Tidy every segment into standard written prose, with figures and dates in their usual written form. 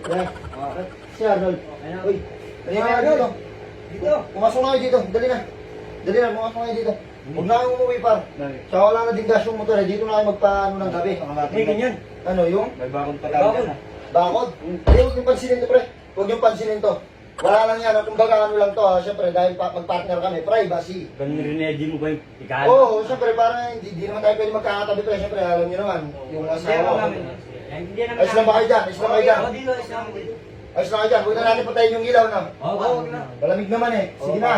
Pre. Si Arnold. Uy. Dali na dito. Dito. Pumasok na kayo dito. Dali na. Dali na, pumasok na kayo dito. Huwag na kayong umuwi par. Tsaka wala na din gas yung motor. Dito na kayo magpaano ng gabi. May ganyan. Ano yung? May bakod pa tao dyan. Bakod? Ay, huwag yung pansinin to, pre. Huwag yung pansinin to. Wala lang yan. Kumbaga ano lang to, ha. Siyempre, dahil mag-partner kami. Privacy. Ganun rin mo ba yung ikahan? Oo, siyempre, parang hindi naman tayo pwede magkakatabi, pre. Siyempre, alam niyo naman, yung asawa ko. Ayos lang ba kayo dyan? Ayos lang kayo dyan? Ayos lang kayo dyan. Huwag na natin patayin yung ilaw, na. Oo, Malamig naman eh. Sige na.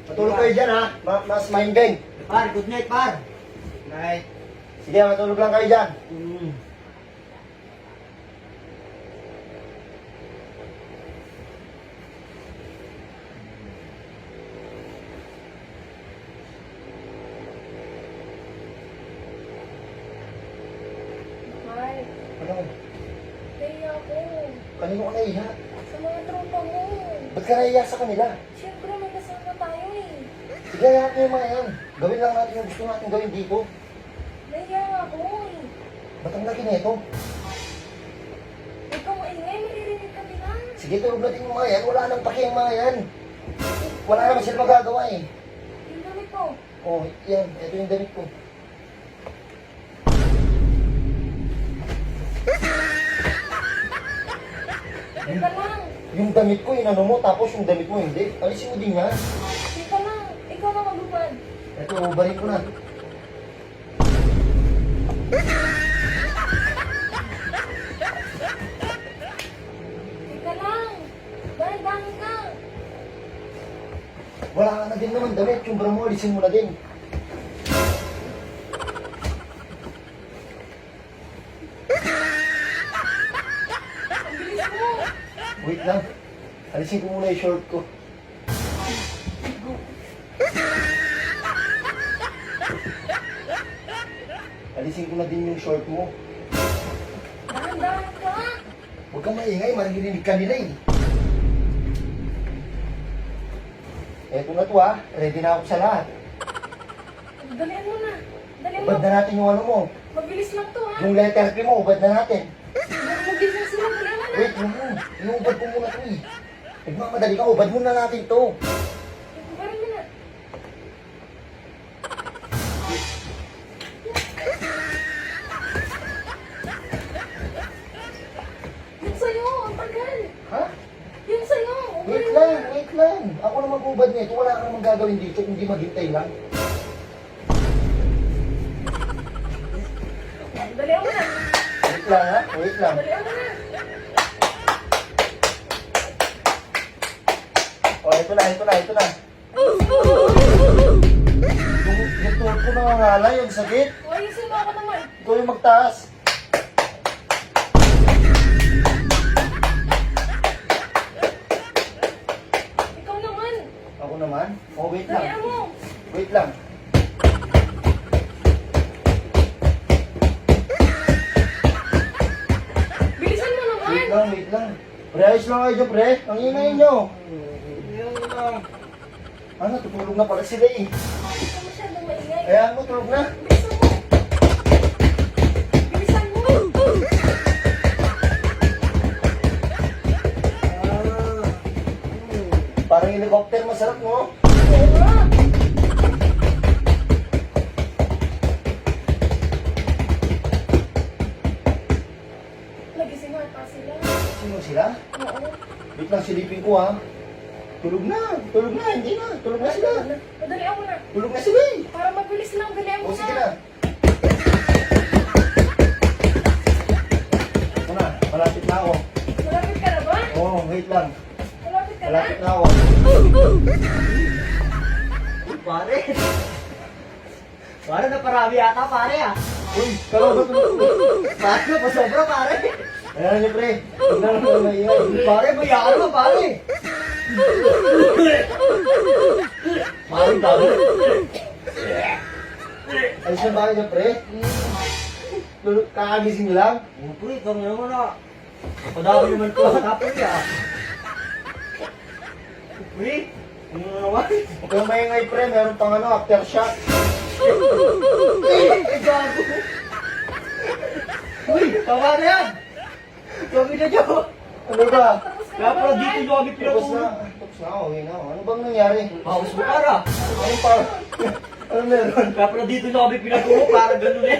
Matulog kayo dyan, ha. Mas mind game. Par, good night, par. Night. Sige, matulog lang kayo dyan. Mark, Ano? naiya ako. Kanino ka naiya? Sa mga tropa mo. Ba't ka naiya sa kanila? Siyempre, may kasama tayo eh. Sige, hayaan mo yung mga yan. Gawin lang natin yung gusto natin gawin dito. Naiya ako eh. Ba't ang laki nito? Ikaw maingay, maririnig kami na. Sige, tulog natin yung mga yan. Wala nang paki ang mga yan. Wala naman sila magagawa eh. Yung gamit ko. Oh, yan. Ito yung damit ko. Teka lang. Yung damit ko, inano mo, tapos yung damit mo hindi. Alisin mo din yan. Teka lang. Ikaw na magbubad. Ito, balik ko na. Teka lang. Dahan-dahan ka. Wala ka na din naman damit. Yung bra mo, alisin mo na din. Ang bilis mo. Wait lang. Alisin ko muna yung short ko. Alisin ko na din yung short mo. Dahan-dahan ka. Huwag kang maingay, maririnig ka nila eh. Eto na to ha, ready na ako sa lahat. Dalian mo na. Dalian mo. Ubad na natin yung ano mo. Mabilis lang to ha. Yung letter P mo, ubad na natin. Mabilis lang sila. Dalian mo na. Wait lang, iubad ko muna to eh. Nagmamadali ka, ubad muna natin to. Barin mo na. Yung sa'yo, ang tagal. Ha? Yung sa'yo, Wait umarin lang, na. wait lang. Ako na mag-ubad nito, wala kang magagawin dito kundi maghintay lang. Dalian mo na. Wait lang ha, wait lang. Dalian mo na. O, ito na, ito na, ito na. Yung tuhod ko nangangalay, yung sakit. O, ayusin mo ako naman. Ikaw yung magtaas. Ikaw naman. Ako naman? O, wait lang. Dalian mo. Wait lang. Bilisan mo naman. Wait lang, wait lang. Pre, ayos lang kayo dyan, pre. Ang ingay nyo. Ano, tutulog na pala sila eh. Hindi ka masyadong maingay. Ayan mo, tulog na. Bilisan mo. Bilisan mo. Parang helicopter, masarap mo. Oo nga. Nagising mo ata sila. Sino sila? Oo. Wait lang, silipin ko ha. Tulog na, hindi na. Tulog na sila. Dalian mo na. Tulog na sila eh. Para mabilis lang, dalian mo O, sige na. na. Ito na, malapit na ako. Malapit ka na ba? Oo, wait lang. Malapit ka na? Malapit na ako. Pare. Pare, naparami yata, pare ah. Uy, kalaban tulog. Pare, pasobra, pare. Ayan niyo, pre. Huwag na lang ako maingay. Pare, bayaan mo, pare. Pare, dami. Ayos na ba kayo dyan, pre? Tulog, kakagising lang. Oh, pre, kami naman ah. Padami naman ko, tapos ah. Pre, ano naman? Huwag kang maingay, pre. Meron pang ano, aftershock. Ay, gago. Uy, tama na yan. Sabi na dyan. Ano ba? Tapos ka Kaya na pala ba, dito Nay? nyo kami Tapos na. pinatulog. Tapos na, okay na. Ano bang nangyari? Bawas mo para. Ano pa? Ano meron? Kaya pala dito nyo kami pinatulog para ganun eh.